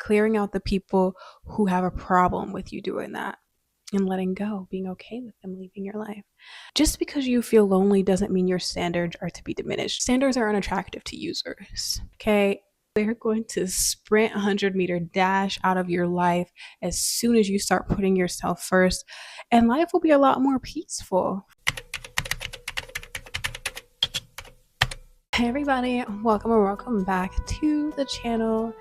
clearing out the people who have a problem with you doing that and letting go, being okay with them leaving your life. Just because you feel lonely doesn't mean your standards are to be diminished. Standards are unattractive to users, okay? They're going to sprint 100-meter dash out of your life as soon as you start putting yourself first, and life will be a lot more peaceful. Hey everybody, welcome or welcome back to the channel.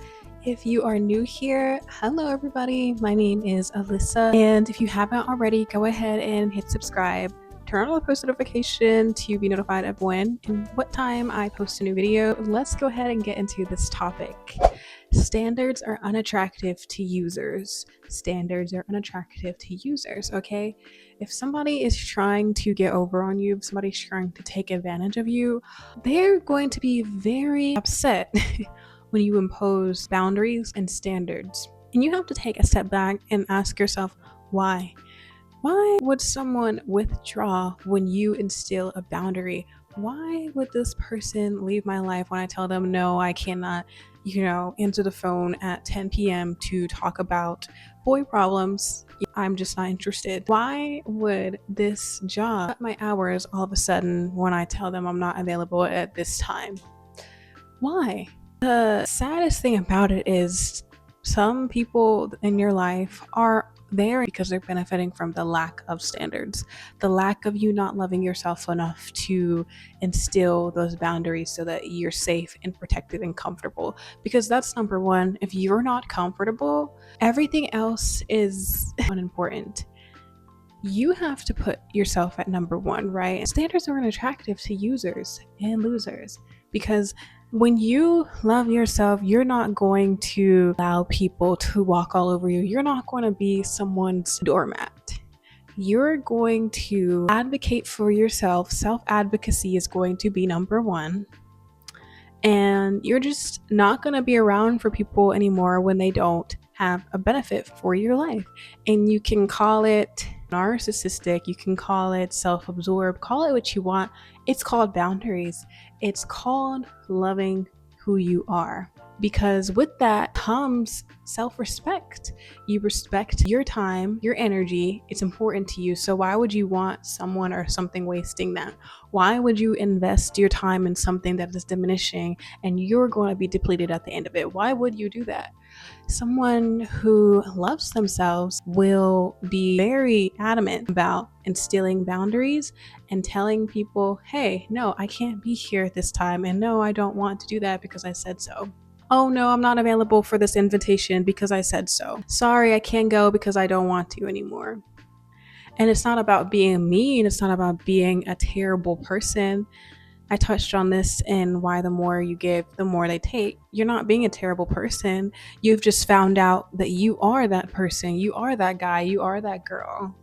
If you are new here, hello everybody, my name is Alyssa, and if you haven't already, go ahead and hit subscribe. Turn on the post notification to be notified of when and what time I post a new video. Let's go ahead and get into this topic. Standards are unattractive to users. Standards are unattractive to users, okay? If somebody is trying to get over on you, if somebody's trying to take advantage of you, they're going to be very upset when you impose boundaries and standards. And you have to take a step back and ask yourself, why? Why would someone withdraw when you instill a boundary? Why would this person leave my life when I tell them, no, I cannot, answer the phone at 10 p.m. to talk about boy problems? I'm just not interested. Why would this job cut my hours all of a sudden when I tell them I'm not available at this time? Why? The saddest thing about it is some people in your life are there because they're benefiting from the lack of standards, the lack of you not loving yourself enough to instill those boundaries so that you're safe and protected and comfortable. Because that's number one. If you're not comfortable, everything else is unimportant. You have to put yourself at number one, right? Standards are unattractive to users and losers because when you love yourself, you're not going to allow people to walk all over you. You're not going to be someone's doormat. You're going to advocate for yourself. Self-advocacy is going to be number one. And you're just not going to be around for people anymore when they don't have a benefit for your life. And you can call it narcissistic, you can call it self-absorbed, call it what you want. It's called boundaries. It's called loving who you are. Because with that comes self-respect. You respect your time, your energy. It's important to you. So why would you want someone or something wasting that? Why would you invest your time in something that is diminishing and you're going to be depleted at the end of it? Why would you do that? Someone who loves themselves will be very adamant about instilling boundaries and telling people, hey, no, I can't be here at this time. And no, I don't want to do that because I said so. Oh no, I'm not available for this invitation because I said so. Sorry, I can't go because I don't want to anymore. And it's not about being mean. It's not about being a terrible person. I touched on this in Why the More You Give, the More They Take. You're not being a terrible person. You've just found out that you are that person. You are that guy. You are that girl.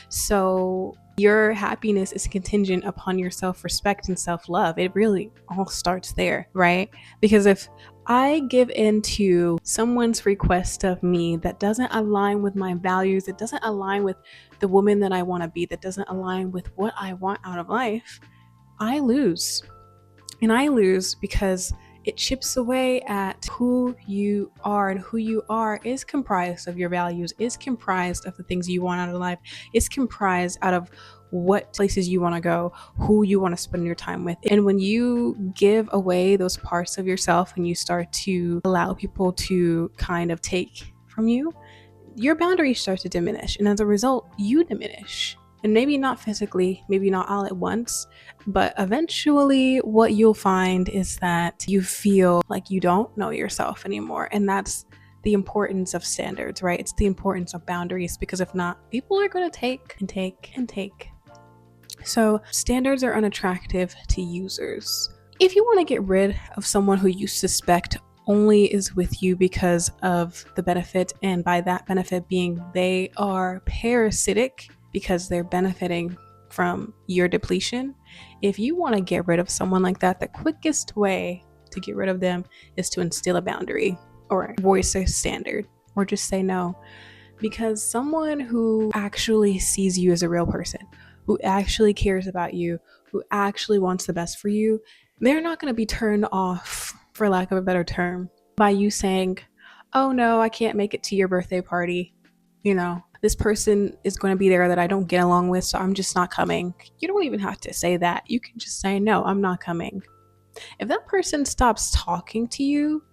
So your happiness is contingent upon your self-respect and self-love. It really all starts there, right? Because if I give in to someone's request of me that doesn't align with my values, it doesn't align with the woman that I want to be, that doesn't align with what I want out of life, I lose. And I lose because it chips away at who you are, and who you are is comprised of your values, is comprised of the things you want out of life, is comprised out of what places you want to go, who you want to spend your time with. And when you give away those parts of yourself and you start to allow people to kind of take from you, your boundaries start to diminish. And as a result, you diminish. And maybe not physically, maybe not all at once, but eventually what you'll find is that you feel like you don't know yourself anymore. And that's the importance of standards, right? It's the importance of boundaries, because if not, people are going to take and take and take. So standards are unattractive to users. If you want to get rid of someone who you suspect only is with you because of the benefit, and by that benefit being they are parasitic because they're benefiting from your depletion, if you want to get rid of someone like that, the quickest way to get rid of them is to instill a boundary or voice a standard or just say no. Because someone who actually sees you as a real person, who actually cares about you, who actually wants the best for you, they're not going to be turned off, for lack of a better term, by you saying, oh no, I can't make it to your birthday party. This person is going to be there that I don't get along with, so I'm just not coming. You don't even have to say that. You can just say, no, I'm not coming. If that person stops talking to you,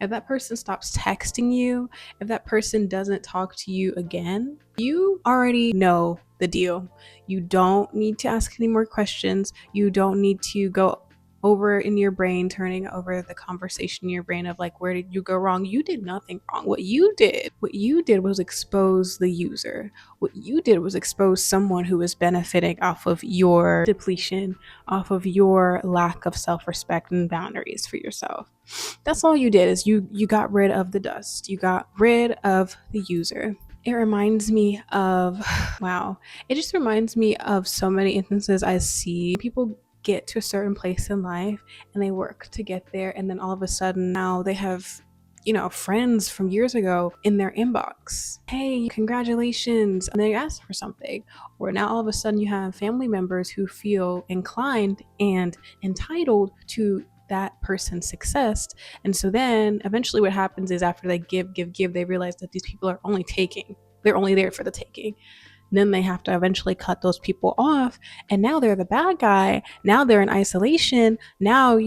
if that person stops texting you, if that person doesn't talk to you again, you already know the deal. You don't need to ask any more questions. You don't need to go over in your brain, turning over the conversation in your brain of like, where did you go wrong? You did nothing wrong. What you did was expose the user. What you did was expose someone who was benefiting off of your depletion, off of your lack of self-respect and boundaries for yourself. That's all you did, is you got rid of the dust. You got rid of the user. It reminds me of, wow, it just reminds me of so many instances I see people get to a certain place in life and they work to get there, and then all of a sudden now they have friends from years ago in their inbox. Hey, congratulations. And they ask for something. Or now all of a sudden you have family members who feel inclined and entitled to that person's success. And so then eventually what happens is, after they give, they realize that these people are only taking. They're only there for the taking. Then they have to eventually cut those people off, and now they're the bad guy. Now they're in isolation. Now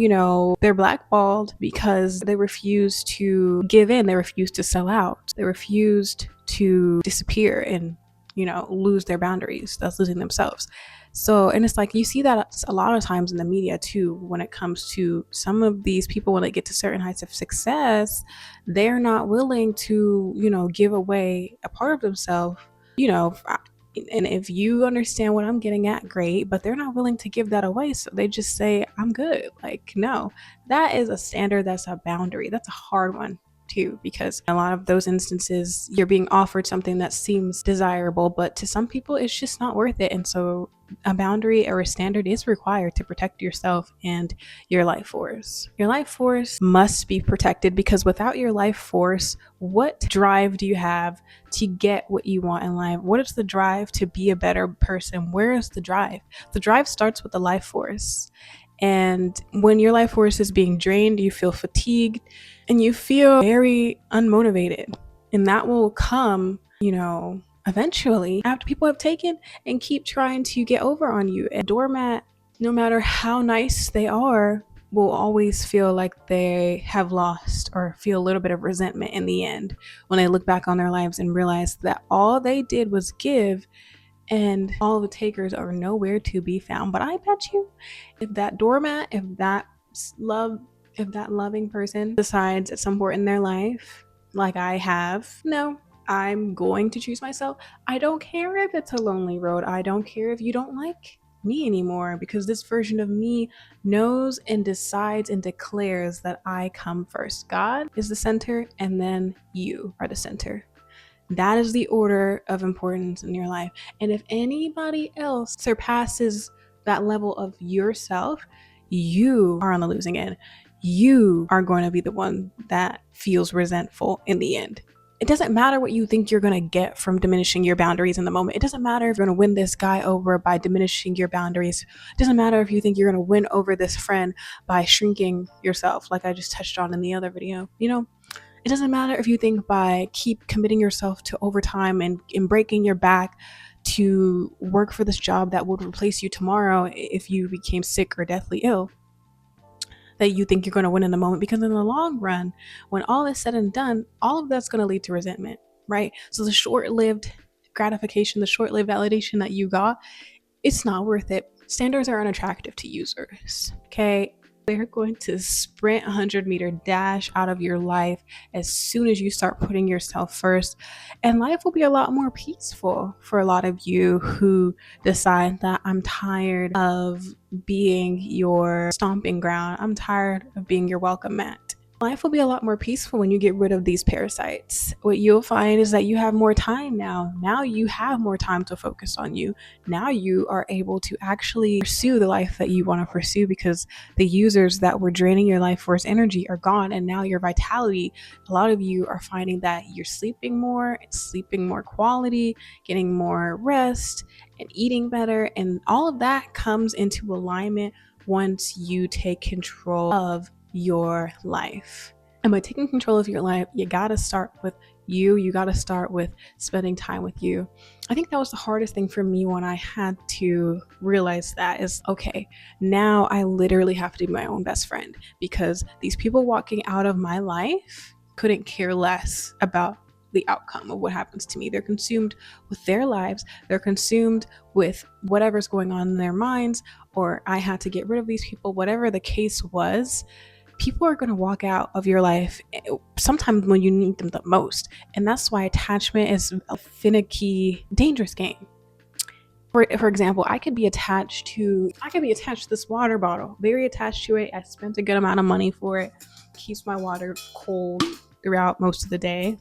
they're blackballed because they refuse to give in. They refuse to sell out. They refused to disappear and lose their boundaries. That's losing themselves. So, and it's like, you see that a lot of times in the media too, when it comes to some of these people. When they get to certain heights of success, they're not willing to give away a part of themselves. And if you understand what I'm getting at, great, but they're not willing to give that away. So they just say, I'm good. Like, no, that is a standard. That's a boundary. That's a hard one too, because a lot of those instances, you're being offered something that seems desirable, but to some people it's just not worth it. And so a boundary or a standard is required to protect yourself and your life force. Your life force must be protected, because without your life force, what drive do you have to get what you want in life? What is the drive to be a better person? Where is the drive? The drive starts with the life force. And when your life force is being drained, you feel fatigued and you feel very unmotivated. And that will come, eventually, after people have taken and keep trying to get over on you. A doormat, no matter how nice they are, will always feel like they have lost, or feel a little bit of resentment in the end when they look back on their lives and realize that all they did was give, and all the takers are nowhere to be found. But I bet you, if that doormat, if that loving person decides at some point in their life, like I have, no, I'm going to choose myself. I don't care if it's a lonely road. I don't care if you don't like me anymore, because this version of me knows and decides and declares that I come first. God is the center, and then you are the center. That is the order of importance in your life. And if anybody else surpasses that level of yourself, you are on the losing end. You are going to be the one that feels resentful in the end. It doesn't matter what you think you're going to get from diminishing your boundaries in the moment. It doesn't matter if you're going to win this guy over by diminishing your boundaries. It doesn't matter if you think you're going to win over this friend by shrinking yourself, like I just touched on in the other video. It doesn't matter if you think by keep committing yourself to overtime and breaking your back to work for this job that would replace you tomorrow if you became sick or deathly ill, that you think you're going to win in the moment. Because in the long run, when all is said and done, all of that's going to lead to resentment, right? So the short-lived gratification, the short-lived validation that you got, it's not worth it. Standards are unattractive to users, okay? They're going to sprint 100-meter dash out of your life as soon as you start putting yourself first. And life will be a lot more peaceful for a lot of you who decide that I'm tired of being your stomping ground. I'm tired of being your welcome mat. Life will be a lot more peaceful when you get rid of these parasites. What you'll find is that you have more time now. Now you have more time to focus on you. Now you are able to actually pursue the life that you want to pursue, because the users that were draining your life force energy are gone. And now your vitality, a lot of you are finding that you're sleeping more quality, getting more rest, and eating better. And all of that comes into alignment once you take control of your life. And by taking control of your life, you gotta start with you. You gotta start with spending time with you. I think that was the hardest thing for me when I had to realize that is, okay, now I literally have to be my own best friend, because these people walking out of my life couldn't care less about the outcome of what happens to me. They're consumed with their lives. They're consumed with whatever's going on in their minds, or I had to get rid of these people, whatever the case was. People are going to walk out of your life sometimes when you need them the most. And that's why attachment is a finicky, dangerous game. For example, I could be attached to this water bottle, very attached to it. I spent a good amount of money for it. Keeps my water cold throughout most of the day.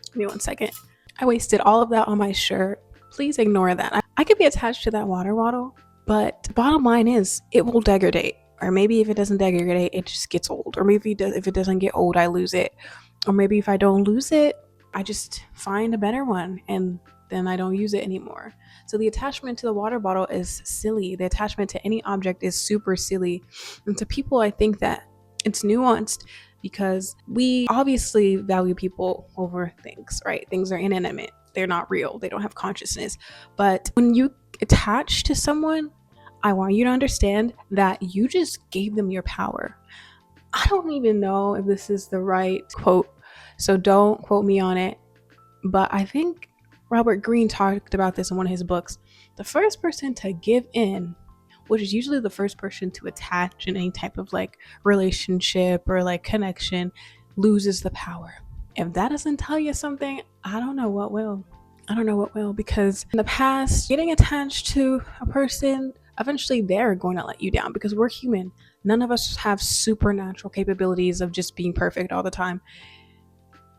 Give me 1 second. I wasted all of that on my shirt. Please ignore that. I could be attached to that water bottle, but the bottom line is it will degrade. Or maybe if it doesn't degrade, it just gets old. Or maybe if it doesn't get old, I lose it. Or maybe if I don't lose it, I just find a better one and then I don't use it anymore. So the attachment to the water bottle is silly. The attachment to any object is super silly. And to people, I think that it's nuanced, because we obviously value people over things, right? Things are inanimate. They're not real. They don't have consciousness. But when you attach to someone, I want you to understand that you just gave them your power. I don't even know if this is the right quote, so don't quote me on it. But I think Robert Greene talked about this in one of his books. The first person to give in, which is usually the first person to attach in any type of like relationship or like connection, loses the power. If that doesn't tell you something, I don't know what will. Because in the past, getting attached to a person, eventually they're going to let you down, because we're human. None of us have supernatural capabilities of just being perfect all the time.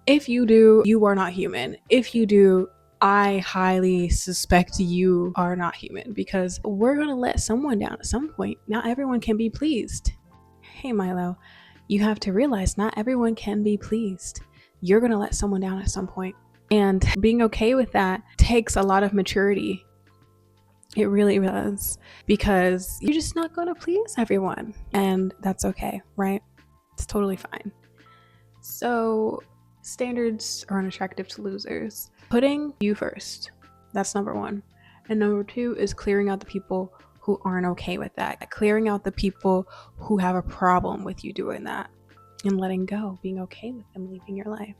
If you do, you are not human. If you do, I highly suspect you are not human, because we're going to let someone down at some point. Not everyone can be pleased. Hey, Milo, you have to realize not everyone can be pleased. You're going to let someone down at some point. And being okay with that takes a lot of maturity. It really does, because you're just not going to please everyone. And that's okay, right? It's totally fine. So standards are unattractive to losers. Putting you first, that's number one. And number two is clearing out the people who aren't okay with that. Clearing out the people who have a problem with you doing that. And letting go, being okay with them leaving your life.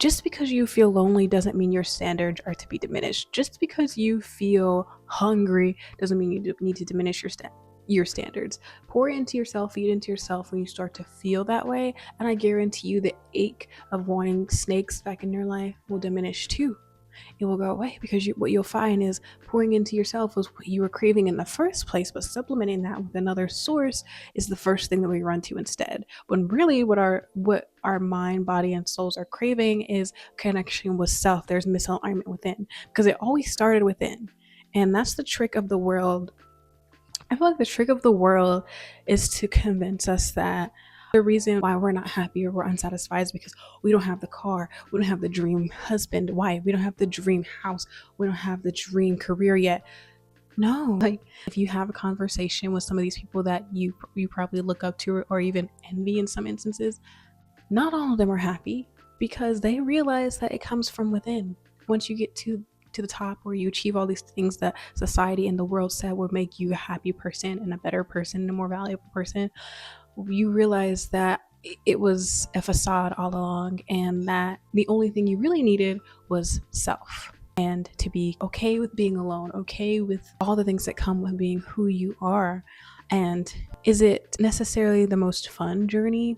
Just because you feel lonely doesn't mean your standards are to be diminished. Just because you feel hungry doesn't mean you need to diminish your standards. Pour into yourself, feed into yourself when you start to feel that way, and I guarantee you the ache of wanting snakes back in your life will diminish too. It will go away, because what you'll find is pouring into yourself was what you were craving in the first place, but supplementing that with another source is the first thing that we run to instead. When really what our mind, body, and souls are craving is connection with self. There's misalignment within, because it always started within. And that's the trick of the world. I feel like the trick of the world is to convince us that the reason why we're not happy or we're unsatisfied is because we don't have the car, we don't have the dream husband, wife, we don't have the dream house, we don't have the dream career yet. No, like if you have a conversation with some of these people that you probably look up to or even envy in some instances, not all of them are happy, because they realize that it comes from within. Once you get to the top, where you achieve all these things that society and the world said would make you a happy person and a better person and a more valuable person, you realize that it was a facade all along, and that the only thing you really needed was self, and to be okay with being alone, okay with all the things that come with being who you are. And is it necessarily the most fun journey?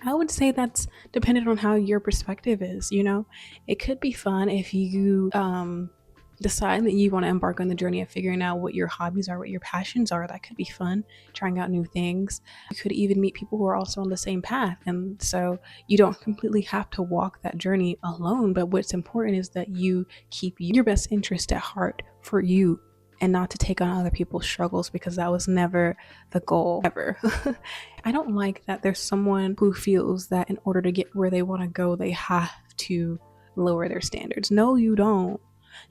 I would say that's dependent on how your perspective is. It could be fun if you decide that you want to embark on the journey of figuring out what your hobbies are, what your passions are. That could be fun, trying out new things. You could even meet people who are also on the same path, and so you don't completely have to walk that journey alone. But what's important is that you keep your best interest at heart for you, and not to take on other people's struggles, because that was never the goal, ever. I don't like that there's someone who feels that in order to get where they want to go, they have to lower their standards. No, you don't.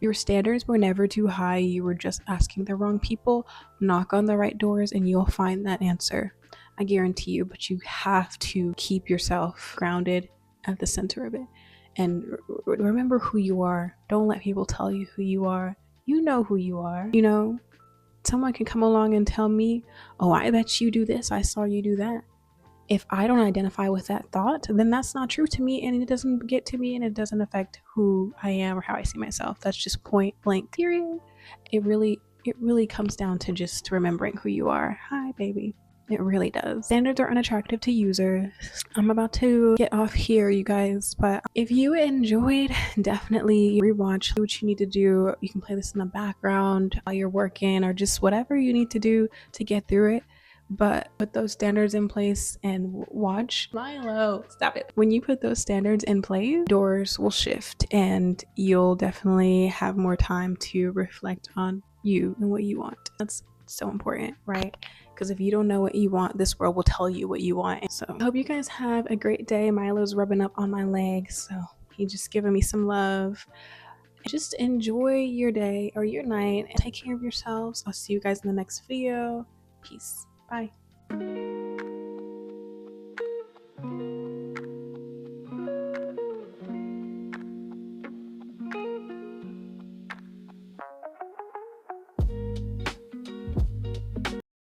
Your standards were never too high. You were just asking the wrong people. Knock on the right doors and you'll find that answer. I guarantee you, but you have to keep yourself grounded at the center of it. And remember who you are. Don't let people tell you who you are. You know who you are. You know, someone can come along and tell me, oh, I bet you do this. I saw you do that. If I don't identify with that thought, then that's not true to me, and it doesn't get to me, and it doesn't affect who I am or how I see myself. That's just point blank period. It really comes down to just remembering who you are. Hi, baby. It really does. Standards are unattractive to users. I'm about to get off here, you guys, but if you enjoyed, definitely rewatch. Do what you need to do. You can play this in the background while you're working or just whatever you need to do to get through it. But put those standards in place and watch. Milo, stop it. When you put those standards in place, doors will shift and you'll definitely have more time to reflect on you and what you want. That's so important, right? Because if you don't know what you want, this world will tell you what you want. So I hope you guys have a great day. Milo's rubbing up on my legs, so he's just giving me some love. Just enjoy your day or your night and take care of yourselves. I'll see you guys in the next video. Peace. Bye.